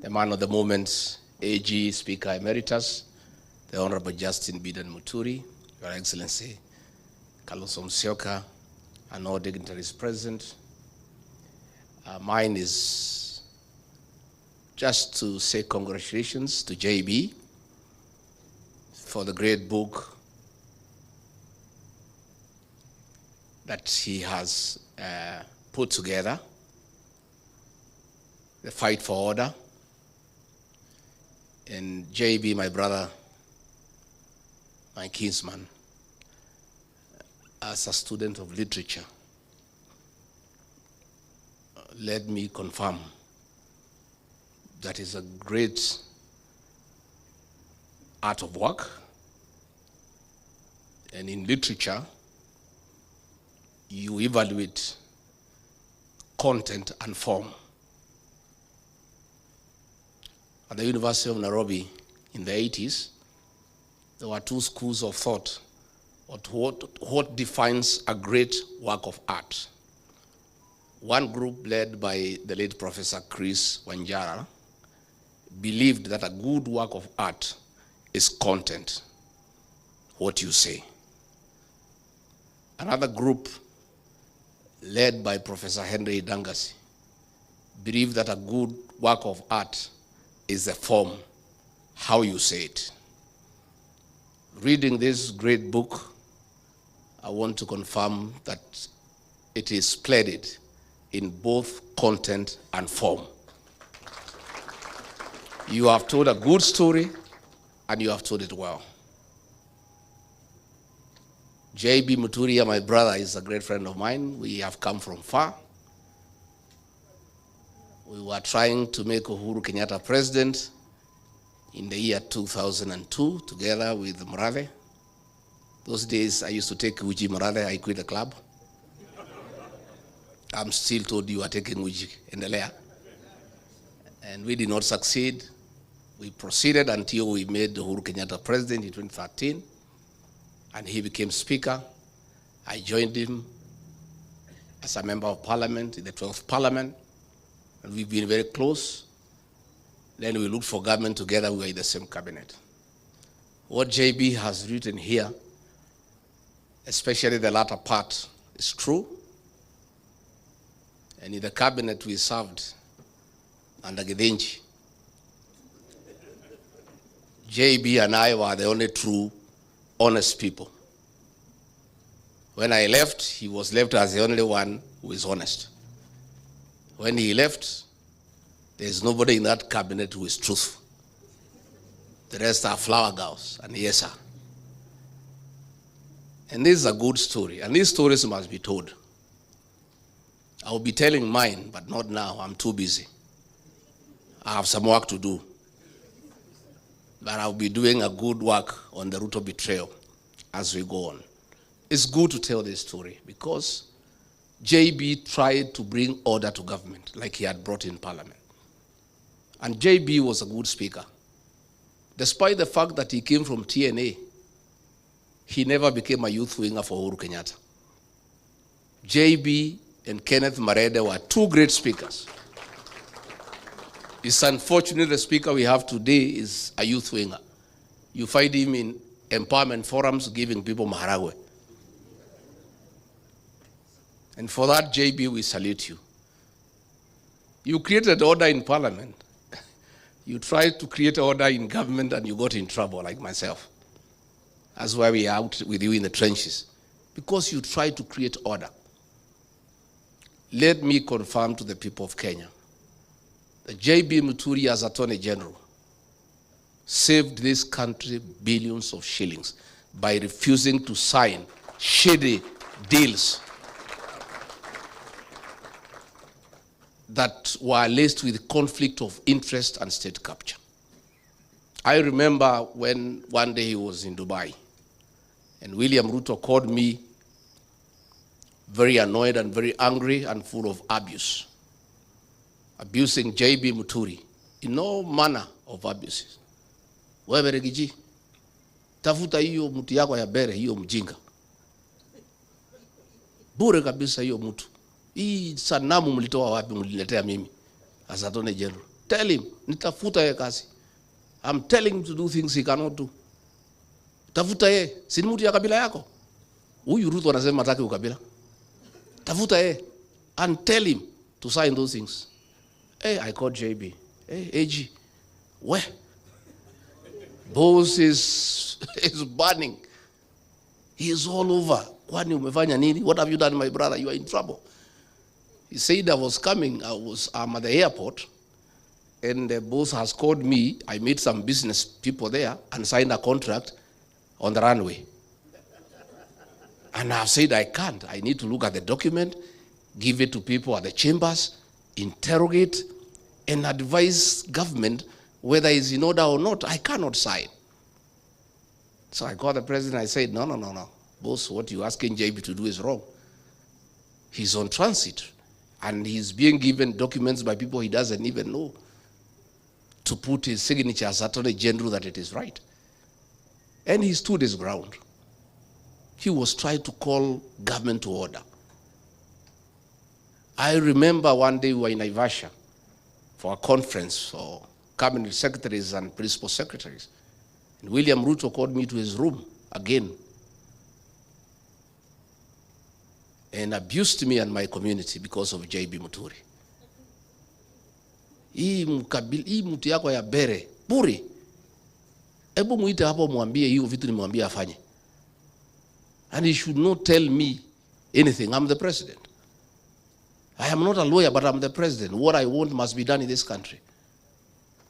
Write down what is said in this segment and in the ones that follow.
the man of the moment, AG Speaker Emeritus, the Honorable J.B Muturi, Your Excellency, Kalonzo Musyoka, and all dignitaries present. Mine is just to say congratulations to J.B. for the great book that he has put together, The Fight for Order. And J.B, my brother, my kinsman, as a student of literature, let me confirm that is a great art of work. And in literature, you evaluate content and form. At the University of Nairobi in the 80s, there were two schools of thought on what defines a great work of art. One group led by the late Professor Chris Wanjara believed that a good work of art is content, what you say. Another group led by Professor Henry Dangasi believed that a good work of art is the form, how you say it. Reading this great book, I want to confirm that it is splendid in both content and form. You have told a good story, and you have told it well. J.B Muturi, my brother, is a great friend of mine. We have come from far. We were trying to make Uhuru Kenyatta president in the year 2002, together with Murathe. Those days, I used to take Uji Murathe. I quit the club. I'm still told you are taking Uji in the layer. And we did not succeed. We proceeded until we made Uhuru Kenyatta president in 2013, and he became speaker. I joined him as a member of parliament in the 12th parliament, and we've been very close. Then we looked for government together. We were in the same cabinet. What J.B. has written here, especially the latter part, is true. And in the cabinet we served under Githinji, J.B. and I were the only true, honest people. When I left, he was left as the only one who is honest. When he left, there's nobody in that cabinet who is truthful. The rest are flower girls and yes, sir. And this is a good story, and these stories must be told. I will be telling mine, but not now. I'm too busy. I have some work to do. But I'll be doing a good work on the Ruto betrayal as we go on. It's good to tell this story because J.B. tried to bring order to government like he had brought in parliament. And J.B. was a good speaker. Despite the fact that he came from TNA, he never became a youth winger for Uhuru Kenyatta. J.B. and Kenneth Marede were two great speakers. It's unfortunate the speaker we have today is a youth winger. You find him in empowerment forums giving people maharagwe. And for that, J.B., we salute you. You created order in parliament. You tried to create order in government and you got in trouble, like myself. That's why we are out with you in the trenches. Because you tried to create order. Let me confirm to the people of Kenya that J.B. Muturi as Attorney General saved this country billions of shillings by refusing to sign shady deals that were laced with conflict of interest and state capture. I remember when one day he was in Dubai and William Ruto called me very annoyed and very angry and full of abuse, abusing J.B. Muturi in all manner of abuses. Wewe Rigiji, tafuta hiyo mtu yako ya bere, hiyo mjinga. Bure kabisa hiyo mtu. Hii sanamu mlitoa wapi mliletea mimi as Attorney General? Tell him, nitafuta ye kazi. I'm telling him to do things he cannot do. Tafuta ye, si mtu ya kabila yako. Huyu Ruto anasema hataki ukabila. Tafuta ye and tell him to sign those things. Hey, I called J.B. Hey, AG, where? Boss is burning. He is all over. Kwani umefanya nini? What have you done, my brother? You are in trouble. He said I was coming. I'm at the airport, and the boss has called me. I met some business people there and signed a contract on the runway. And I've said I can't. I need to look at the document, give it to people at the chambers, interrogate, and advise government whether it's in order or not. I cannot sign. So I called the president. I said, no. Boss, what you're asking JB to do is wrong. He's on transit, and he's being given documents by people he doesn't even know to put his signature as Attorney General that it is right. And he stood his ground. He was trying to call government to order. I remember one day we were in Naivasha for a conference for cabinet secretaries and principal secretaries. And William Ruto called me to his room again and abused me and my community because of J.B Muturi. Hii mtu yako ya bere, buri. Ebu muite hapo mwambie hiyo vitu nimwambie afanye. And he should not tell me anything. I'm the president. I am not a lawyer, but I'm the president. What I want must be done in this country.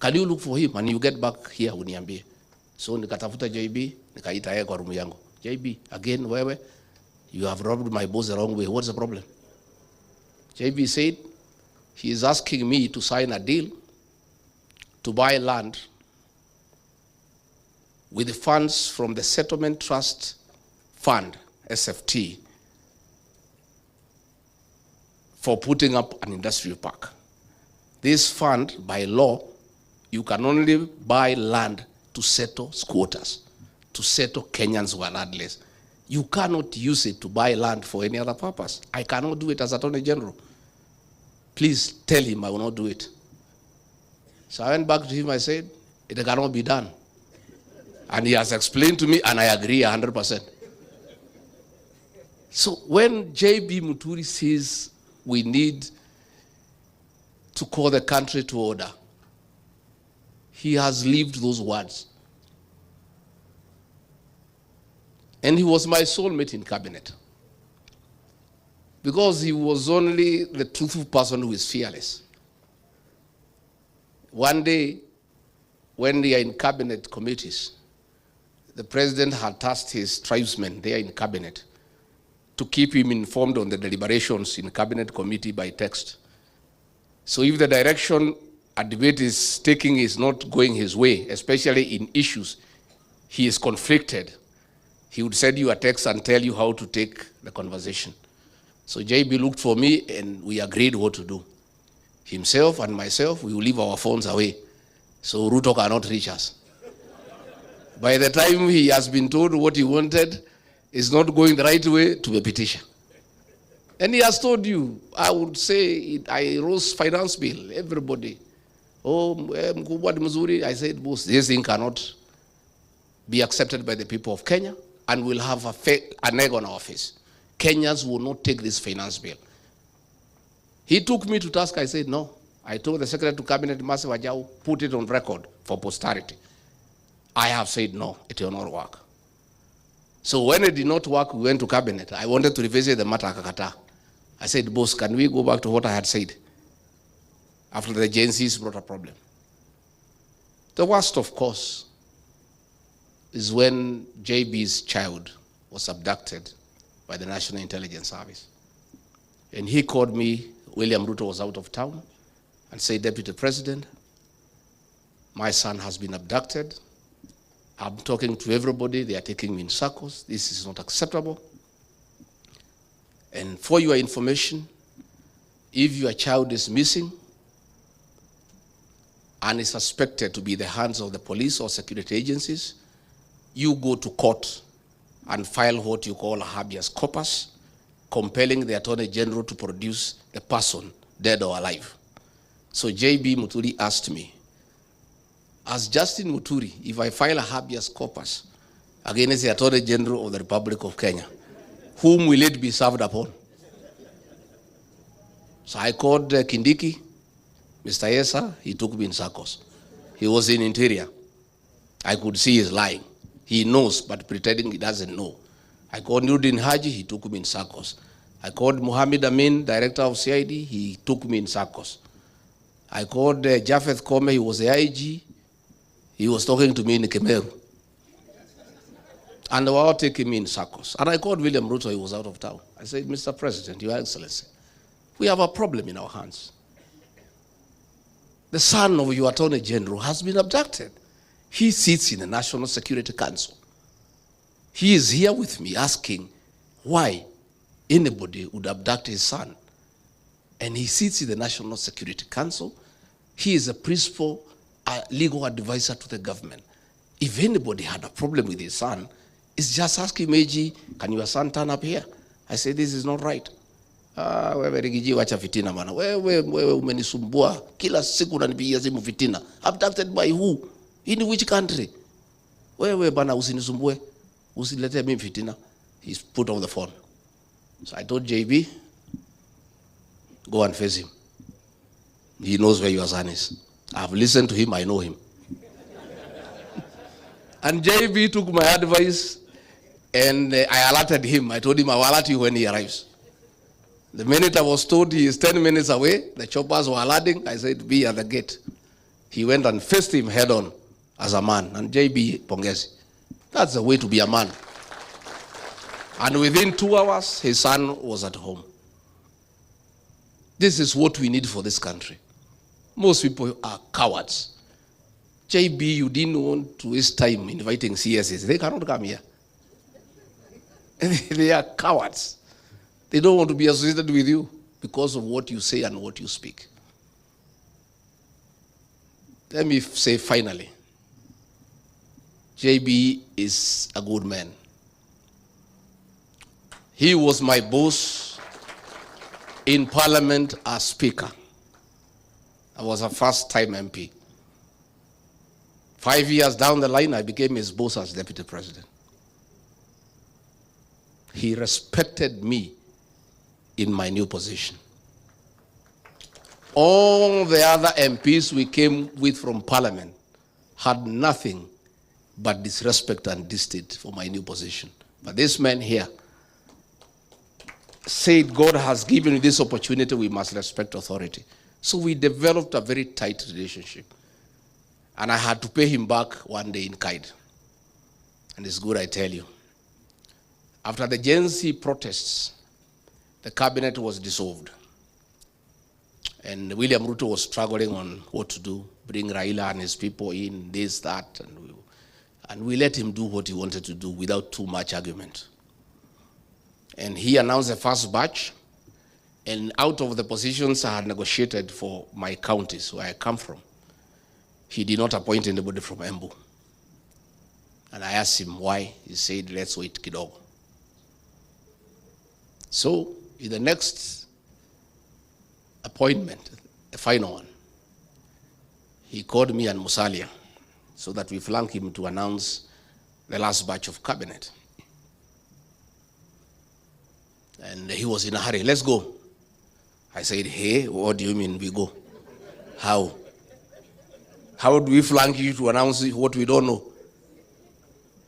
Can you look for him and you get back here uniambie? So nikatafuta JB, nikaita yeye kwa room yangu. JB, again wewe, you have robbed my boss the wrong way. What's the problem? JB said he is asking me to sign a deal to buy land with the funds from the Settlement Trust Fund, SFT, for putting up an industrial park. This fund, by law, you can only buy land to settle squatters, to settle Kenyans who are landless. You cannot use it to buy land for any other purpose. I cannot do it as Attorney General. Please tell him I will not do it. So I went back to him, I said, it cannot be done. And he has explained to me, and I agree 100%. So when J.B. Muturi says we need to call the country to order, he has lived those words. And he was my soulmate in cabinet, because he was only the truthful person who is fearless. One day, when they are in cabinet committees, the president had tasked his tribesmen there in cabinet to keep him informed on the deliberations in cabinet committee by text. So if the direction a debate is taking is not going his way, especially in issues he is conflicted, he would send you a text and tell you how to take the conversation. So JB looked for me and we agreed what to do. Himself and myself, we will leave our phones away so Ruto cannot reach us. By the time he has been told what he wanted is not going the right way, to a petition. And he has told you, I would say, I rose finance bill, everybody. Oh, Mkubwa Muturi, I said, boss, this thing cannot be accepted by the people of Kenya, and we'll have an egg on our face. Kenyans will not take this finance bill. He took me to task. I said, no. I told the Secretary to Cabinet, Mase Wajau, put it on record for posterity. I have said, no, it will not work. So when it did not work, we went to Cabinet. I wanted to revisit the matter, Kakata. I said, boss, can we go back to what I had said after the agencies brought a problem? The worst, of course, is when JB's child was abducted by the National Intelligence Service. And he called me, William Ruto was out of town, and said, Deputy President, my son has been abducted. I'm talking to everybody, they are taking me in circles. This is not acceptable. And for your information, if your child is missing and is suspected to be the hands of the police or security agencies, you go to court and file what you call a habeas corpus, compelling the Attorney General to produce the person, dead or alive. So J.B Muturi asked me, as Justin Muturi, if I file a habeas corpus against the Attorney General of the Republic of Kenya, whom will it be served upon? So I called Kindiki, Mr. Yesa, he took me in circles. He was in Interior. I could see he's lying. He knows, but pretending he doesn't know. I called Nudin Haji, he took me in circles. I called Mohammed Amin, director of CID, he took me in circles. I called Japheth Kome, he was the IG, he was talking to me in Kemeru. And they were all taking me in circles. And I called William Ruto, he was out of town. I said, Mr. President, Your Excellency, we have a problem in our hands. The son of your Attorney General has been abducted. He sits in the National Security Council. He is here with me asking why anybody would abduct his son. And he sits in the National Security Council. He is a principal legal advisor to the government. If anybody had a problem with his son, it's just asking Meji, can your son turn up here? I say, this is not right. Wewe Rigiji wacha fitina bana. Wewe umenisumbua. Kila siku unanipigia simu fitina. Abducted by who? In which country? Wewe bana usinisumbue. Usilete mimi fitina. He's put on the phone. So I told JB, go and face him. He knows where your son is. I've listened to him, I know him. And JB took my advice and I alerted him. I told him I will alert you when he arrives. The minute I was told he is 10 minutes away, the choppers were alerting, I said, be at the gate. He went and faced him head on as a man. And JB pongezi. That's the way to be a man. And within 2 hours, his son was at home. This is what we need for this country. Most people are cowards. JB, you didn't want to waste time inviting CSs. They cannot come here. They are cowards. They don't want to be associated with you because of what you say and what you speak. Let me say finally, JB is a good man. He was my boss in Parliament as Speaker. I was a first-time MP. 5 years down the line, I became his boss as Deputy President. He respected me in my new position. All the other MPs we came with from Parliament had nothing but disrespect and distaste for my new position. But this man here said, God has given you this opportunity, we must respect authority. So we developed a very tight relationship. And I had to pay him back one day in kind. And it's good I tell you. After the Gen Z protests, the cabinet was dissolved. And William Ruto was struggling on what to do, bring Raila and his people in, this, that, and we let him do what he wanted to do without too much argument. And he announced the first batch, and out of the positions I had negotiated for my counties where I come from, he did not appoint anybody from Embu. And I asked him why. He said, let's wait kidogo. So, in the next appointment, the final one, he called me and Musalia so that we flank him to announce the last batch of cabinet. And he was in a hurry, let's go. I said, hey, what do you mean we go? How? How do we flank you to announce what we don't know?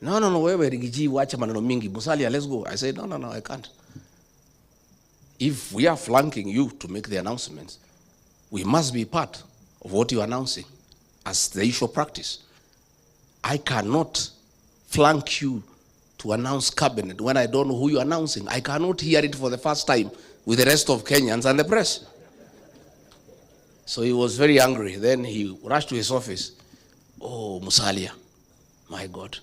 No, wewe Rigiji wacha maneno mingi. Musalia, let's go. I said, no, I can't. If we are flanking you to make the announcements, we must be part of what you're announcing as the usual practice. I cannot flank you to announce cabinet when I don't know who you're announcing. I cannot hear it for the first time with the rest of Kenyans and the press. So he was very angry. Then he rushed to his office. Oh, Musalia, my God.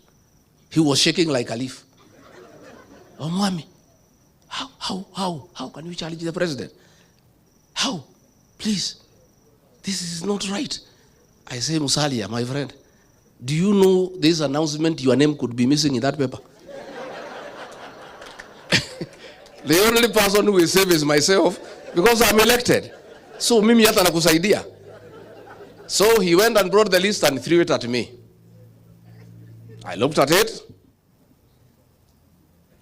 He was shaking like a leaf. Oh, mommy, how can you challenge the president? How? Please, this is not right. I say, Musalia, my friend, do you know this announcement, your name could be missing in that paper? The only person who is safe is myself because I'm elected. So mimi hata nakusaidia. So he went and brought the list and threw it at me. I looked at it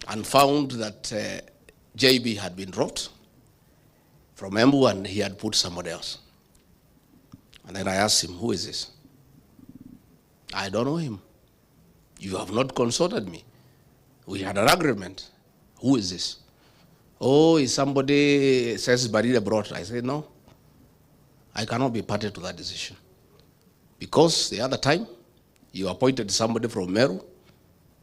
and found that J.B. had been dropped from Embu and he had put somebody else. And then I asked him, who is this? I don't know him. You have not consulted me. We had an agreement. Who is this? Oh, is somebody says Barida brought. I said, no. I cannot be party to that decision. Because the other time, you appointed somebody from Meru.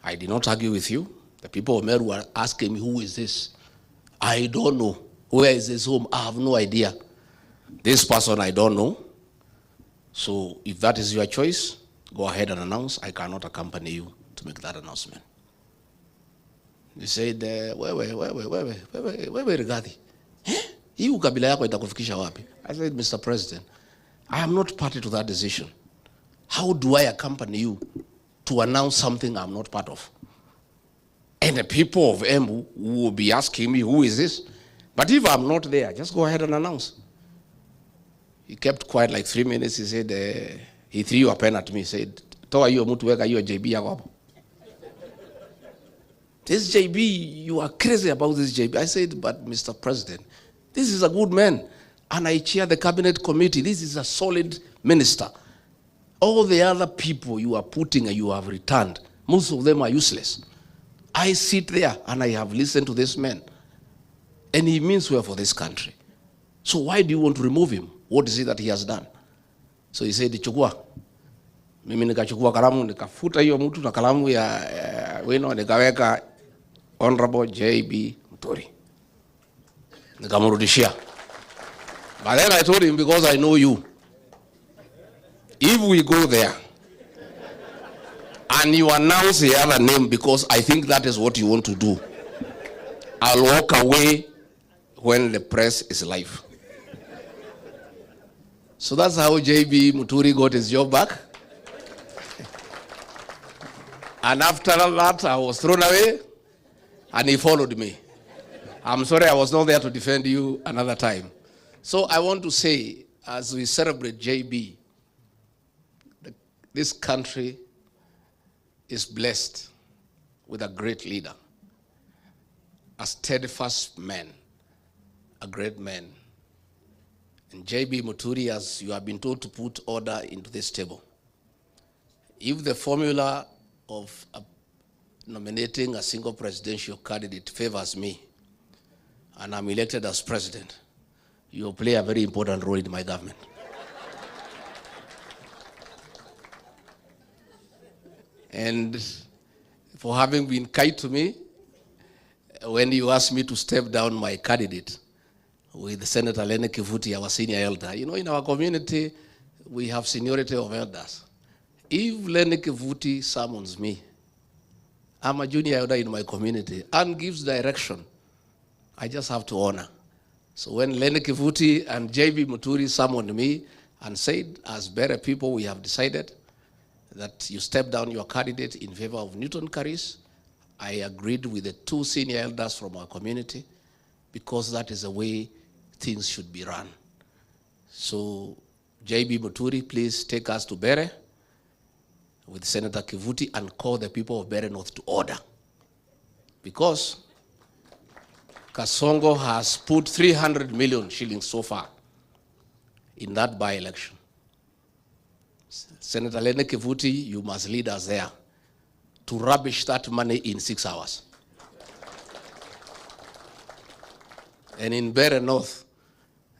I did not argue with you. The people of Meru were asking me, who is this? I don't know. Where is this home? I have no idea. This person I don't know. So if that is your choice, go ahead and announce. I cannot accompany you to make that announcement. He said, wewe Rigathi. Hii ukabila yako itakufikisha wapi? I said, Mr. President, I am not party to that decision. How do I accompany you to announce something I'm not part of? And the people of Embu will be asking me, who is this? But if I'm not there, just go ahead and announce. He kept quiet like 3 minutes. He said, he threw a pen at me. He said, Toa hiyo mtu weka hiyo JB yako hapo. This JB, you are crazy about this JB. I said, but Mr. President, this is a good man. And I chair the cabinet committee. This is a solid minister. All the other people you are putting and you have returned, most of them are useless. I sit there and I have listened to this man. And he means well for this country. So why do you want to remove him? What is it that he has done? So he said, chukua. Mimi nikachukua kalamu, nikafuta hiyo mtu na kalamu ya wino, nikaweka Honorable J.B Muturi. Nikamrudishia. But then I told him, because I know you, if we go there and you announce the other name because I think that is what you want to do, I'll walk away when the press is live. So that's how J.B Muturi got his job back. And after that, I was thrown away, and he followed me. I'm sorry I was not there to defend you another time. So I want to say, as we celebrate J.B., this country is blessed with a great leader, a steadfast man, a great man. And J.B Muturi, as you have been told to put order into this table. If the formula of nominating a single presidential candidate favors me, and I'm elected as president, you'll play a very important role in my government. And for having been kind to me, when you asked me to step down my candidate with Senator Lene Kivuti, our senior elder, you know, in our community, we have seniority of elders. If Lene Kivuti summons me, I'm a junior elder in my community, and gives direction, I just have to honor. So when Lene Kivuti and J.B Muturi summoned me and said, as better people, we have decided that you step down your candidate in favor of Newton Karis, I agreed with the two senior elders from our community, because that is the way things should be run. So J.B Muturi, please take us to Bere with Senator Kivuti and call the people of Bere North to order. Because Kasongo has put 300 million shillings so far in that by-election. Senator Lene Kivuti, you must lead us there to rubbish that money in 6 hours. And in Bere North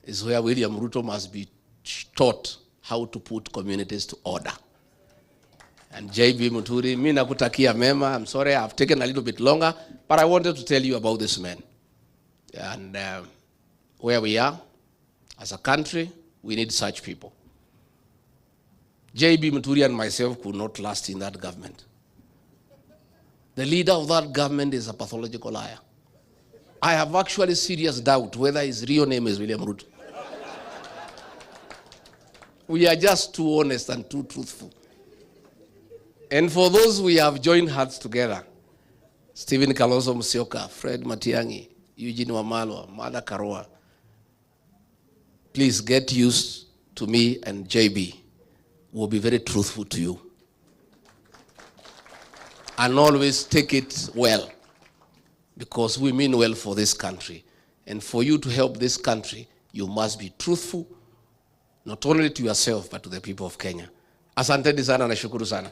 is where William Ruto must be taught how to put communities to order. And J.B Muturi, mimi nakutakia mema. I'm sorry I've taken a little bit longer, but I wanted to tell you about this man. And where we are, as a country, we need such people. J.B Muturi and myself could not last in that government. The leader of that government is a pathological liar. I have actually serious doubt whether his real name is William Ruto. We are just too honest and too truthful. And for those we have joined hearts together, Stephen Kalonzo Musyoka, Fred Matiang'i, Eugene Wamalwa, Martha Karua, please get used to me and JB. will be very truthful to you. And always take it well, because we mean well for this country. And for you to help this country, you must be truthful, not only to yourself, but to the people of Kenya. Asanteni sana na shukuru sana.